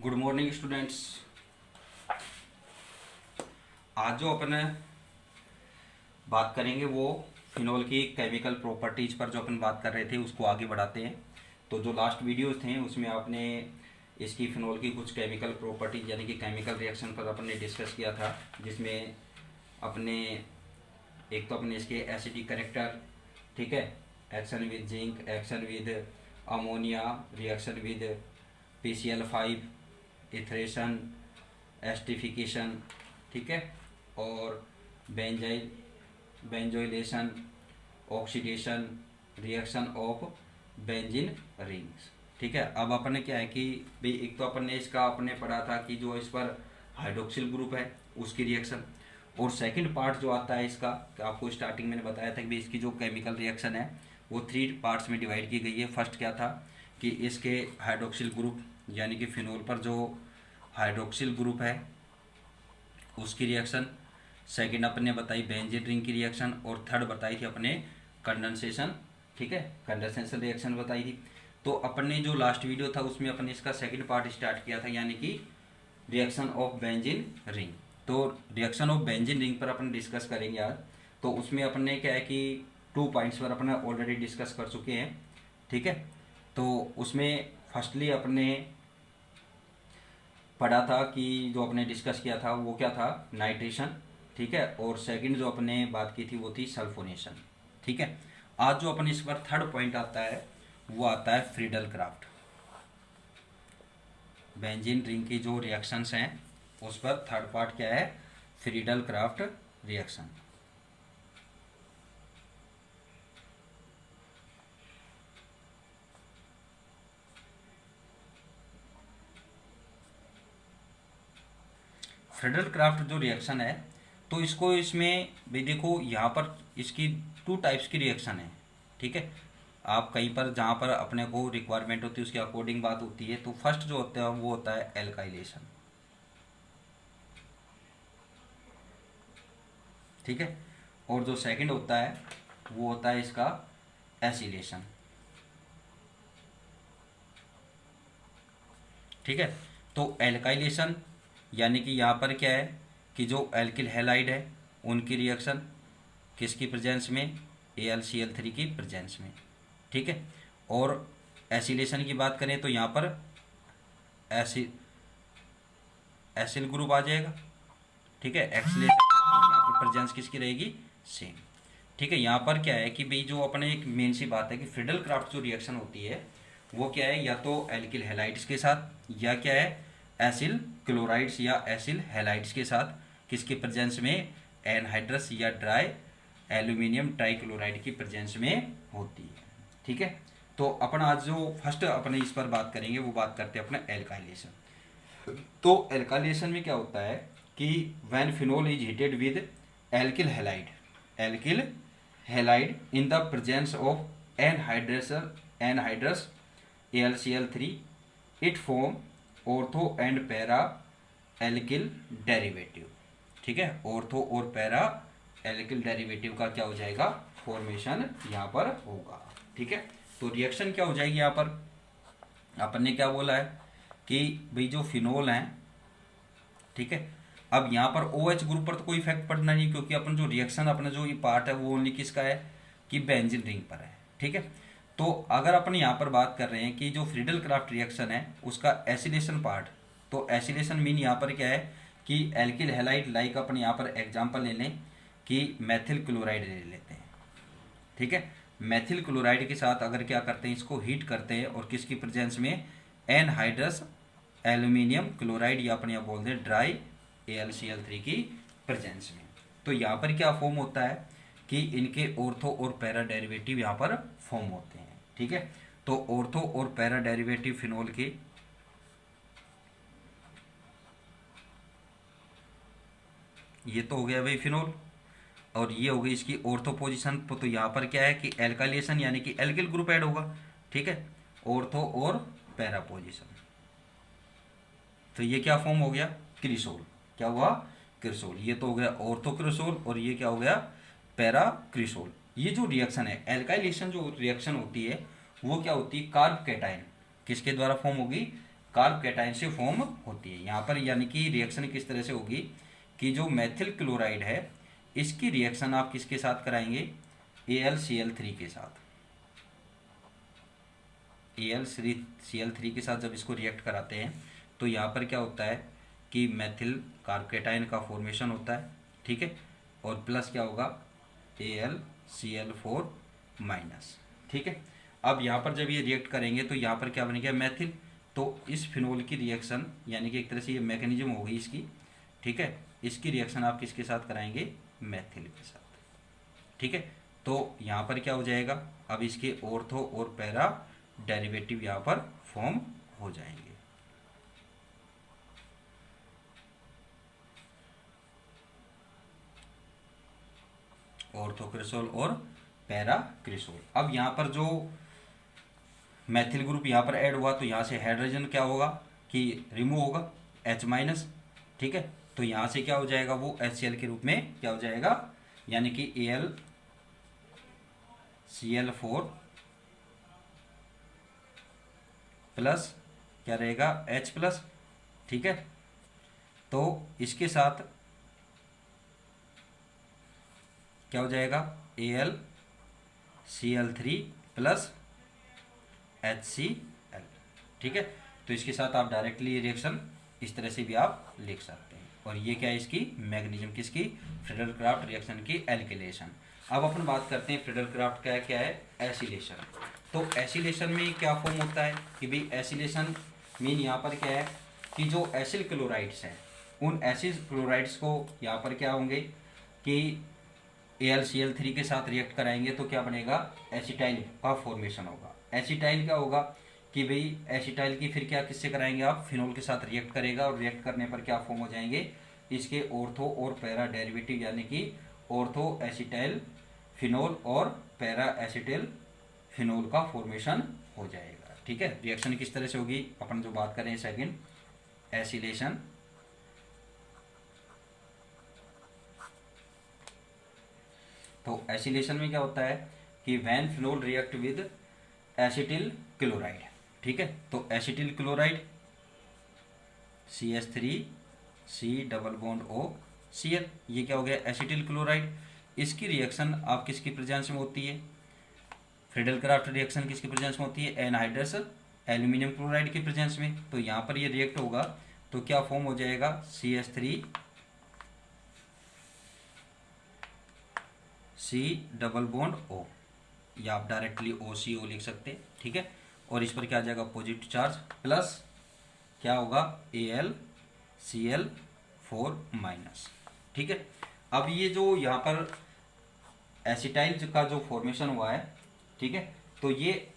Good morning students. आज जो अपन बात करेंगे वो फिनोल की केमिकल प्रॉपर्टीज पर जो अपन बात कर रहे थे उसको आगे बढ़ाते हैं। तो जो लास्ट वीडियोस थे उसमें आपने इसकी फिनोल की कुछ केमिकल प्रॉपर्टीज यानी कि केमिकल रिएक्शन पर अपन ने डिस्कस किया था, जिसमें अपने एक तो अपने इसके एसिडिक करेक्टर, ठीक है, action with zinc, action with ammonia, reaction with PCl5, etherification, esterification, ठीक है, और benzoylation, oxidation, reaction of benzene rings. ठीक है, अब अपन ने क्या है कि भाई एक तो अपन ने इसका आपने पढ़ा था कि जो इस पर हाइड्रोक्सिल ग्रुप है उसकी रिएक्शन, और सेकंड पार्ट जो आता है इसका, आपको स्टार्टिंग मैंने बताया था कि इसकी जो केमिकल रिएक्शन है वो 3 पार्ट्स में डिवाइड की गई है। फर्स्ट क्या था कि इसके हाइड्रोक्सिल ग्रुप यानी कि फिनोल पर जो हाइड्रोक्सिल ग्रुप है उसकी रिएक्शन, सेकंड अपन ने बताई बेंजीन रिंग की रिएक्शन, और थर्ड बताई थी अपने कंडेंसेशन, ठीक है, कंडेंसेशन रिएक्शन बताई थी। तो अपन ने जो लास्ट वीडियो था उसमें अपन ने इसका सेकंड पार्ट स्टार्ट किया था यानी कि रिएक्शन ऑफ बेंजीन रिंग। तो रिएक्शन ऑफ बेंजीन रिंग पर अपन डिस्कस करेंगे आज। तो उसमें अपन ने क्या है कि 2 पॉइंट्स पर अपन ऑलरेडी डिस्कस कर चुके हैं, ठीक है। तो उसमें फर्स्टली अपने पढ़ा था कि जो अपने डिस्कस किया था वो क्या था, नाइट्रेशन, ठीक है, और सेकंड जो अपने बात की थी वो थी सल्फोनेशन, ठीक है। आज जो अपन इस पर थर्ड पॉइंट आता है वो आता है फ्रीडल क्राफ्ट। बेंजीन रिंग की जो रिएक्शंस हैं उस पर थर्ड पार्ट क्या है, Friedel craft reaction. Friedel craft जो रिएक्शन है, तो इसको इसमें भी देखो यहाँ पर इसकी 2 टाइप्स की रिएक्शन है, ठीक है। आप कहीं पर जहाँ पर अपने को रिक्वायरमेंट होती है उसके अकॉर्डिंग बात होती है। तो फर्स्ट जो होता है वो होता है एल्काइलेशन, ठीक है, और जो सेकंड होता है वो होता है इसका एसिलेशन, ठीक है। तो एल्काइलेशन यानी कि यहाँ पर क्या है कि जो एल्किल हैलाइड है उनकी रिएक्शन किसकी प्रेजेंस में, AlCl3 की प्रेजेंस में, ठीक है। और एसिलेशन की बात करें तो यहाँ पर एसिल ग्रुप आ जाएगा, ठीक है, एक्सीलेशन, और यहाँ पर प्रेजेंस किसकी रहेगी, सेम, ठीक है। यहाँ पर क्या है कि भाई जो अपने एक मेन सी बात है कि फ्रीडल क्राफ्ट जो रिएक्शन होती है वो क्या है, या तो एल्किल हैलाइड्स के साथ या क्या है एसिल क्लोराइड्स या एसिल हैलाइड्स के साथ, किसके प्रेजेंस में, एनहाइड्रस या ड्राई एल्यूमिनियम ट्राइक्लोराइड की प्रेजेंस में होती है, ठीक है। तो अपन आज जो फर्स्ट अपने इस पर बात करेंगे वो बात करते हैं अपने एल्काइलेशन। तो एल्काइलेशन में क्या होता है कि when phenol is heated with alkyl halide in the presence of anhydrous AlCl3, it form ortho and para alkyl derivative, ठीक है। ऑर्थो और पैरा एल्किल डेरिवेटिव का क्या हो जाएगा, फॉर्मेशन यहाँ पर होगा, ठीक है। तो रिएक्शन क्या हो जाएगी यहाँ पर, अपन ने क्या बोला है कि भाई जो फिनोल हैं, ठीक है, अब यहाँ पर OH ग्रुप पर तो कोई इफेक्ट पड़ना नहीं, क्योंकि अपन जो रिएक्शन अपना जो ये पार्ट है वो ओनली किसका है कि बेंजीन रिंग पर है, ठीक है। तो अगर अपन यहाँ पर बात कर रहे हैं कि जो फ्रीडल क्राफ्ट रिएक्शन है उसका एसिलेशन पार्ट, तो एसिलेशन मीन यहाँ पर क्या है कि एल्किल हैलाइड, लाइक अपन यहाँ पर एग्जांपल ले लें कि मेथिल क्लोराइड ले लेते हैं, ठीक है। मेथिल क्लोराइड के साथ अगर क्या करते हैं, इसको हीट करते हैं और किसकी प्रेजेंस में, एनहाइड्रस एल्यूमिनियम क्लोराइड या अपन यहाँ बोल दें ड्राई AlCl3 की प्रेजेंस में, तो यहाँ पर क्या फॉर्म होता है कि इनके ऑर्थो और पैरा डेरिवेटिव यहाँ पर फॉर्म होते हैं, ठीक है। तो ऑर्थो और पैरा डेरिवेटिव फिनोल के ये तो हो गया भाई फिनोल, और ये हो गई इसकी ऑर्थो पोजीशन। तो यहाँ पर क्या है कि एल्काइलेशन यानी कि एल्किल ग्रुप ऐड होगा, ठीक है, ऑर्थो और पैरा पोजीशन। तो ये क्या फॉर्म हो गया, क्रिसोल, क्या हुआ, क्रिसोल। ये तो हो गया ऑर्थो क्रिसोल और ये क्या हो गया, पैरा क्रिसोल। ये जो रिएक्शन है एल्काइलेशन जो रिएक्शन होती है वो क्या होती है, कार्ब कैटायन किसके द्वारा फॉर्म होगी, कार्ब कैटायन से फॉर्म होती है। यहाँ पर यानी कि रिएक्शन किस तरह से होगी कि जो मेथिल क्लोराइड है इसकी रिएक्शन आप किसके साथ कराएंगे, AlCl3 के साथ। AlCl3 के साथ जब इसको रिएक्ट कराते हैं तो यहाँ पर क्या होता है कि मेथिल कार्ब कैटायन का फॉर्मेशन होता है, ठीक है, और प्लस क्या होगा AlCl4 माइनस, ठीक है। अब यहाँ पर जब ये रिएक्ट करेंगे तो यहाँ पर क्या बनेगा मेथिल, तो इस फिनोल की रिएक्शन यानी कि एक तरह से ये मैकेनिज्म होगी इसकी, ठीक है, इसकी रिएक्शन आप किसके साथ कराएंगे, मेथिल के साथ, ठीक है। तो यहाँ पर क्या हो जाएगा, अब इसके ऑर्थो और पैरा डेरिवेटिव यहाँ पर फॉर्म हो जाएंगे। ऑर्थोक्रिसोल और पैराक्रिसोल। अब यहाँ पर जो मैथिल ग्रुप यहाँ पर ऐड हुआ तो यहाँ से हाइड्रोजन क्या होगा कि रिमूव होगा H-, ठीक है। तो यहाँ से क्या हो जाएगा, वो HCl के रूप में क्या हो जाएगा, यानी कि AlCl4 प्लस क्या रहेगा H+, ठीक है। तो इसके साथ क्या हो जाएगा AlCl3 प्लस HCl, ठीक है। तो इसके साथ आप डायरेक्टली रिएक्शन इस तरह से भी आप लिख सकते हैं। और ये क्या है इसकी मैग्नीशियम किसकी, फ्रीडल-क्राफ्ट रिएक्शन की एल्किलेशन। अब अपन बात करते हैं फ्रीडल-क्राफ्ट का क्या है, एसिलेशन। तो एसिलेशन में क्या फॉर्म होता है कि भाई एसिलेशन मीन यहाँ पर क्या है कि जो एसिल क्लोराइड्स हैं उन एसिल क्लोराइड्स को यहाँ पर क्या होंगे कि AlCl3 के साथ रिएक्ट कराएंगे तो क्या बनेगा, एसिटाइल का फॉर्मेशन होगा। एसिटाइल क्या होगा कि भाई एसिटाइल की फिर क्या किससे कराएंगे आप, फिनोल के साथ रिएक्ट करेगा और रिएक्ट करने पर क्या फॉर्म हो जाएंगे, इसके ऑर्थो और पैरा डेरिवेटिव यानी कि ऑर्थो एसिटाइल फिनोल और पैरा एसिटाइल फिनोल का फॉर्मेशन हो जाएगा, ठीक है। रिएक्शन किस तरह से होगी, अपन जो बात करें सेकंड एसिलेशन। तो एसिलेशन में क्या होता है कि when phenol react with acetyl chloride, ठीक है। तो एसिटिल क्लोराइड CH3C+O Cl, ये क्या हो गया एसिटिल क्लोराइड। इसकी रिएक्शन आप किसकी प्रेजेंस में होती है, फ्रीडल-क्राफ्ट रिएक्शन किसकी प्रेजेंस में होती है, एनहाइड्रस एल्यूमिनियम क्लोराइड की प्रेजेंस में। तो यहाँ पर ये रिएक्ट होगा तो क्या फॉर्म हो जाएगा CH3C+O, या आप डायरेक्टली OCO लिख सकते हैं, ठीक है। और इस पर क्या आ जाएगा पॉजिटिव चार्ज प्लस क्या होगा AlCl4 माइनस, ठीक है। अब ये जो यहाँ पर एसिटाइल का जो फॉर्मेशन हुआ है, ठीक है, तो ये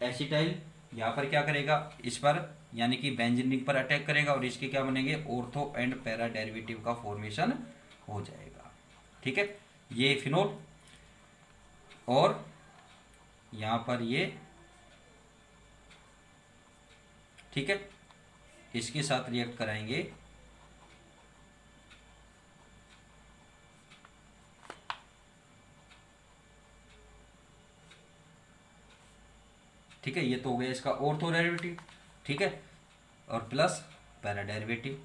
एसिटाइल यहाँ पर क्या करेगा, इस पर यानी कि बेंजीन रिंग पर अटैक करेगा और इसके क्या बनेंगे ऑर्थो एंड पैरा डेरिवेटिव का फॉर्मेशन हो जाएगा, ठीक है। ये फिनोल और यहाँ पर ये, ठीक है, इसके साथ रिएक्ट कराएंगे ठीक है। ये तो हो गया इसका ऑर्थो डेरिवेटिव, ठीक है, और प्लस पैरा डेरिवेटिव,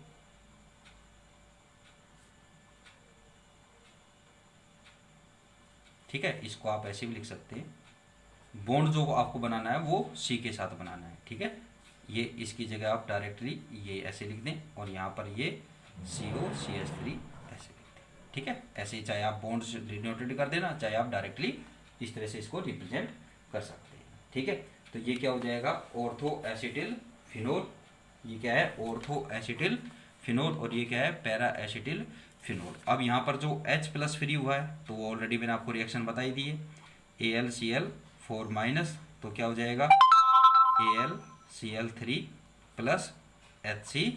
ठीक है। इसको आप ऐसे भी लिख सकते हैं, बॉन्ड जो आपको बनाना है वो C के साथ बनाना है, ठीक है। ये इसकी जगह आप डायरेक्टली ये ऐसे लिख दें और यहाँ पर ये COCH3 ऐसे लिख दें, ठीक है। ऐसे ही चाहे आप बॉन्ड डिनोटेड कर देना, चाहे आप डायरेक्टली इस तरह से इसको रिप्रेजेंट कर सकते हैं, ठीक है। तो ये क्या हो जाएगा ऑर्थो एसिटिल फिनोल, ये क्या है ऑर्थो एसिटिल फिनोल और ये क्या है पैरा एसिटिल फिनोल। अब यहाँ पर जो H+ फ्री हुआ है तो वो ऑलरेडी मैंने आपको रिएक्शन बताई दी है, AlCl4 माइनस, तो क्या हो जाएगा AlCl3 प्लस HCl,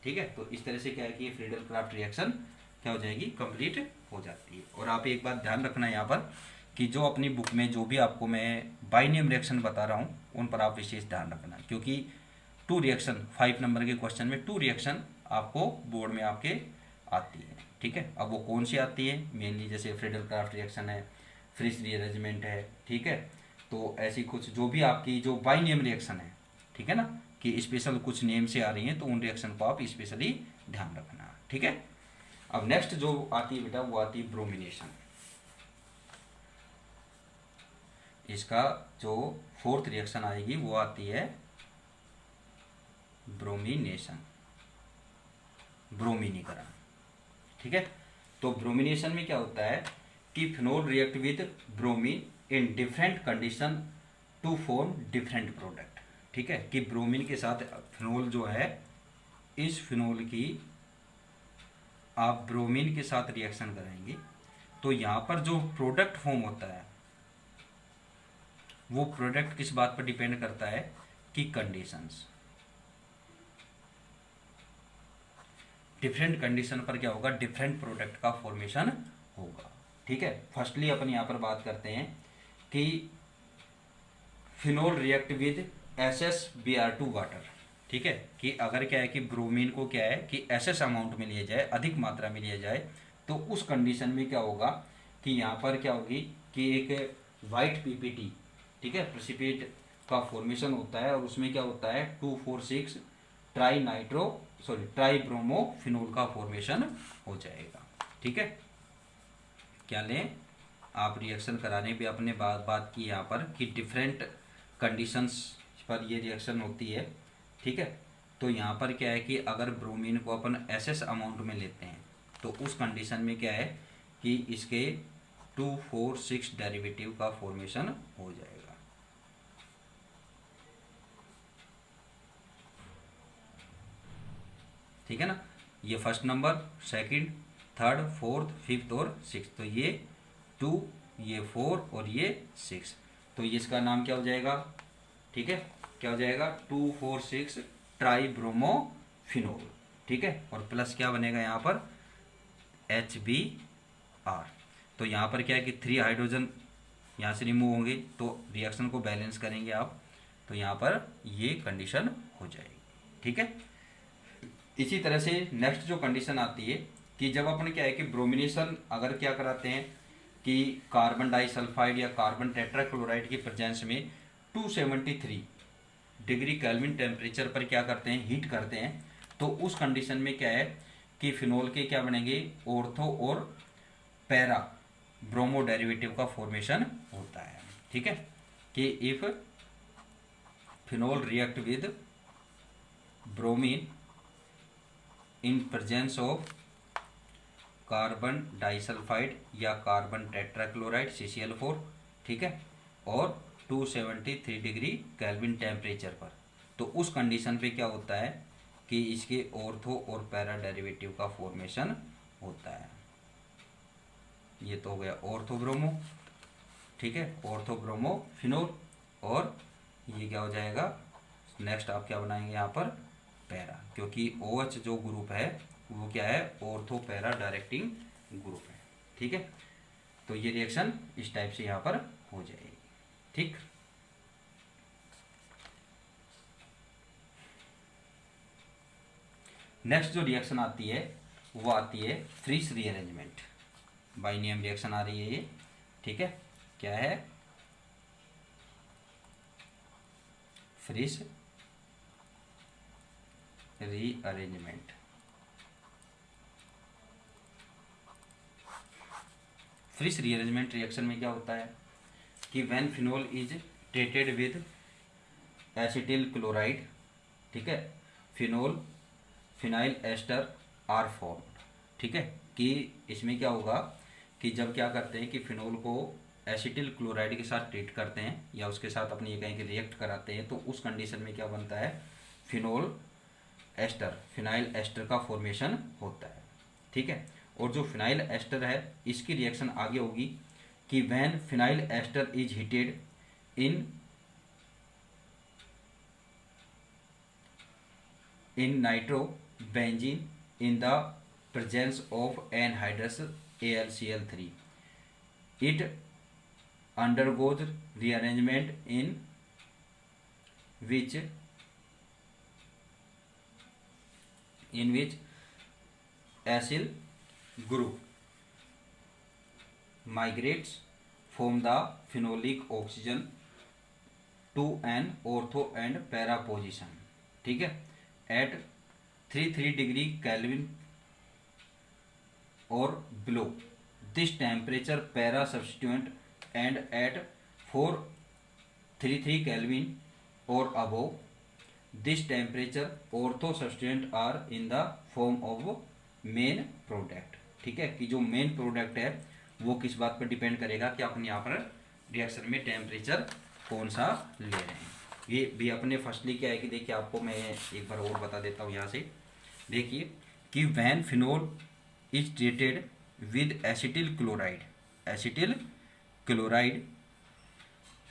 ठीक है। तो इस तरह से क्या है कि ये फ्रीडल-क्राफ्ट रिएक्शन क्या हो जाएगी, कंप्लीट हो जाती है। और आप एक बात ध्यान रखना यहाँ पर कि जो अपनी बुक में जो भी आपको मैं बाइनेम रिएक्शन बता रहा हूँ उन पर आप विशेष ध्यान रखना, क्योंकि 2 रिएक्शन 5 नंबर के क्वेश्चन में 2 रिएक्शन आपको बोर्ड में आपके आती है, ठीक है। अब वो कौन सी आती है, मेनली जैसे फ्रीडल-क्राफ्ट रिएक्शन है, फ्रिश रीअरेंजमेंट है, ठीक है। तो ऐसी कुछ जो भी आपकी जो बाइनेम रिएक्शन है ठीक है ना, कि स्पेशल कुछ नेम से आ रही हैं तो उन रिएक्शन को आप स्पेशली ध्यान रखना, ठीक है। अब नेक्स्ट जो आती है बेटा वो आती है ब्रोमिनेशन। इसका जो फोर्थ रिएक्शन आएगी वो आती है ब्रोमिनेशन, ब्रोमीनीकरण, ठीक है। तो ब्रोमिनेशन में क्या होता है कि phenol react with bromine in different condition to form different product, ठीक है, कि ब्रोमीन के साथ फिनोल जो है, इस फिनोल की आप ब्रोमीन के साथ रिएक्शन कराएंगे तो यहाँ पर जो प्रोडक्ट फॉर्म होता है वो प्रोडक्ट किस बात पर डिपेंड करता है कि कंडीशंस, डिफरेंट कंडीशन पर क्या होगा, डिफरेंट प्रोडक्ट का फॉर्मेशन होगा, ठीक है। फर्स्टली अपन यहाँ पर बात करते हैं कि phenol react with SsBr2 water, ठीक है, कि अगर क्या है कि ब्रोमीन को क्या है कि SS अमाउंट में लिया जाए, अधिक मात्रा में लिया जाए, तो उस कंडीशन में क्या होगा कि यहाँ पर क्या होगी कि एक वाइट PPT, ठीक है, प्रेसिपिटेट का फॉर्मेशन होता है और उसमें क्या होता है 2,4,6 ट्राइब्रोमोफिनोल का फॉर्मेशन हो जाएगा, ठीक है। क्या लें आप, रिएक्शन कराने पे अपने बात की यहाँ पर कि डिफरेंट कंडीशंस पर ये रिएक्शन होती है, ठीक है। तो यहाँ पर क्या है कि अगर ब्रोमीन को अपन SS अमाउंट में लेते हैं तो उस कंडीशन में क्या है कि इसके 2,4,6 डेरिवेटिव का फॉर्मेशन हो जाएगा, ठीक है ना। ये first number, second, third, fourth, fifth और सिक्स, तो ये 2, ये 4 और ये 6, तो ये इसका नाम क्या हो जाएगा, ठीक है, क्या हो जाएगा 2,4,6 ट्राइब्रोमोफिनोल, ठीक है। और प्लस क्या बनेगा यहाँ पर HBr। तो यहाँ पर क्या है कि 3 हाइड्रोजन यहाँ से रिमूव होंगे तो रिएक्शन को बैलेंस करेंगे आप, तो यहाँ पर ये कंडीशन हो जाएगी, ठीक है। इसी तरह से नेक्स्ट जो कंडीशन आती है कि जब अपन क्या है कि ब्रोमिनेशन अगर क्या कराते हैं कि कार्बन डाइसल्फाइड या कार्बन टेट्राक्लोराइड की प्रेजेंस में 273 डिग्री केल्विन टेम्परेचर पर क्या करते हैं, हीट करते हैं, तो उस कंडीशन में क्या है कि फिनोल के क्या बनेंगे, ऑर्थो और पैरा ब्रोमो डेरिवेटिव का फॉर्मेशन होता है, ठीक है, कि if phenol react with bromine in presence of carbon disulphide या कार्बन टेट्राक्लोराइड CCl4, ठीक है, और 273 डिग्री केल्विन टेम्परेचर पर, तो उस कंडीशन पे क्या होता है कि इसके ऑर्थो और पैरा डेरिवेटिव का फॉर्मेशन होता है। ये तो हो गया ऑर्थोब्रोमो, ठीक है, ऑर्थोब्रोमोफिनोल, और ये क्या हो जाएगा, नेक्स्ट आप क्या बनाएंगे यहाँ पर पैरा, क्योंकि OH जो ग्रुप है वो क्या है, ऑर्थो पैरा डायरेक्टिंग ग्रुप है, ठीक है। तो ये रिएक्शन इस टाइप से यहाँ पर हो जाएगी, ठीक। नेक्स्ट जो रिएक्शन आती है वो आती है फ्रीस रीअरेंजमेंट, बाइनियम रिएक्शन आ रही है ये, ठीक है, क्या है Fries rearrangement. Fries rearrangement reaction में क्या होता है कि when phenol is treated with acetyl chloride, ठीक है, phenol phenyl ester are formed, ठीक है, कि इसमें क्या होगा कि जब क्या करते हैं कि फिनोल को एसिटिल क्लोराइड के साथ ट्रीट करते हैं या उसके साथ अपनी ये कहें कि रिएक्ट कराते हैं, तो उस कंडीशन में क्या बनता है, फिनोल एस्टर, फिनाइल एस्टर का फॉर्मेशन होता है, ठीक है। और जो फिनाइल एस्टर है इसकी रिएक्शन आगे होगी कि when phenyl ester is heated in nitrobenzene in the presence of anhydrous AlCl3, it undergoes rearrangement in which acyl group migrates from the phenolic oxygen to an ortho and para position, ठीक है, at 33 degree kelvin और below this temperature para substituent and at 433 kelvin और above this temperature ortho substituent are in the form of main product, ठीक है, कि जो main product है वो किस बात पर डिपेंड करेगा कि अपन यहाँ पर रिएक्शन में टेम्परेचर कौन सा ले रहे हैं। ये भी अपने फर्स्टली क्या है कि देखिए आपको मैं एक बार और बता देता हूँ यहाँ से, देखिए कि when phenol is treated with acetyl chloride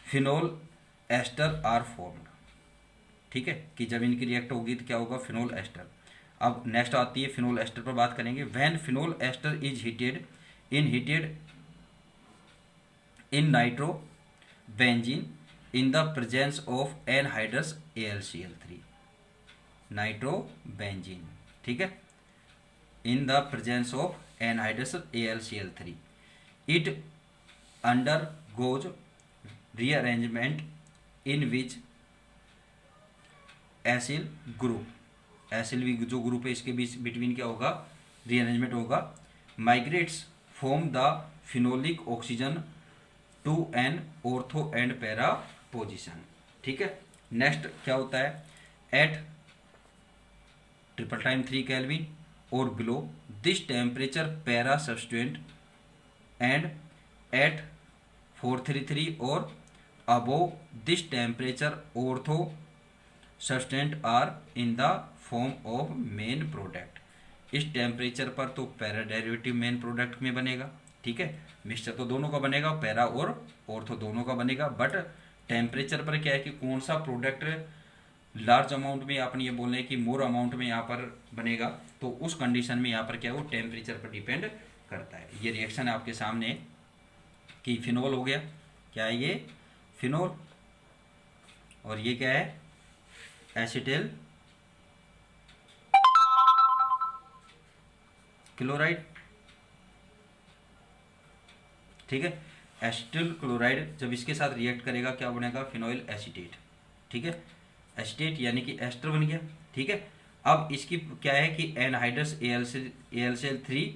phenol ester are formed, ठीक है, कि जब इनकी रिएक्ट होगी तो क्या होगा, फिनोल एस्टर। अब नेक्स्ट आती है फिनोल एस्टर पर बात करेंगे। When phenol ester is heated in nitrobenzene in the presence of anhydrous AlCl3, nitrobenzene, ठीक है, in the presence of anhydrous AlCl3 it undergoes rearrangement in which acyl group, acyl भी जो group है इसके बीच between क्या होगा, rearrangement होगा, migrates from the phenolic oxygen to an ortho and para position, ठीक है। नेक्स्ट क्या होता है, एट 333 केल्विन और below this temperature para substituent and at 433 और above this temperature ortho substituent are in the form of main product. इस temperature पर तो पैरा डेरिवेटिव मेन प्रोडक्ट में बनेगा, ठीक है, मिक्सचर तो दोनों का बनेगा, पैरा और ऑर्थो दोनों का बनेगा, बट टेम्परेचर पर क्या है कि कौन सा प्रोडक्ट लार्ज अमाउंट में, अपन ये बोल रहे हैं कि मोर अमाउंट में यहाँ पर बनेगा, तो उस कंडीशन में यहाँ पर क्या है वो टेम्परेचर पर डिपेंड करता है। ये रिएक्शन है आपके सामने कि फिनोल हो गया, क्या है ये फिनोल, और ये क्या है एसिटिल क्लोराइड, ठीक है, एसिटिल क्लोराइड जब इसके साथ रिएक्ट करेगा क्या बनेगा, फिनोइल एसीटेट, ठीक है, एसीटेट यानी कि एस्टर बन गया, ठीक है। अब इसकी क्या है कि एनहाइड्रस AlCl3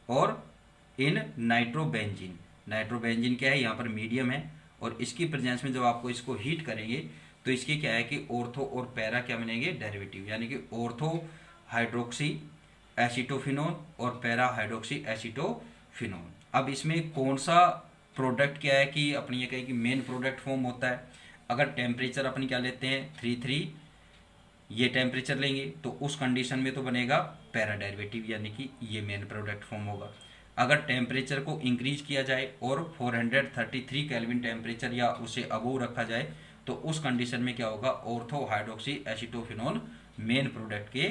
और इन नाइट्रोबेंजीन, नाइट्रोबेंजीन क्या है यहाँ पर मीडियम है, और इसकी प्रेजेंस में जब आपको इसको हीट करेंगे तो इसकी क्या है कि ऑर्थो और पैरा क्या बनेंगे, डेरिवेटिव, यानी कि ऑर्थो हाइड्रोक्सी एसिटोफिनोन और पैरा हाइड्रोक्सी एसिटोफिनोन। अब इसमें कौन सा प्रोडक्ट क्या है कि अपनी ये कहे कि मेन प्रोडक्ट फॉर्म होता है, अगर टेम्परेचर अपन क्या लेते हैं 33 ये टेम्परेचर लेंगे तो उस कंडीशन में तो बनेगा पैरा डेरिवेटिव, यानी कि ये मेन प्रोडक्ट फॉर्म होगा। अगर टेम्परेचर को इंक्रीज किया जाए और 433 केल्विन टेम्परेचर या उसे अबोव रखा जाए तो उस कंडीशन में क्या होगा, ortho hydroxy acetophenone main product के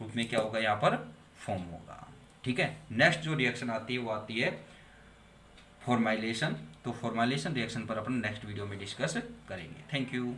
रूप में क्या होगा यहाँ पर फॉर्म होगा, ठीक है। नेक्स्ट जो रिएक्शन आती है वो आती है फॉर्माइलेशन। तो फॉर्माइलेशन रिएक्शन पर अपन नेक्स्ट वीडियो में डिस्कस करेंगे। Thank you.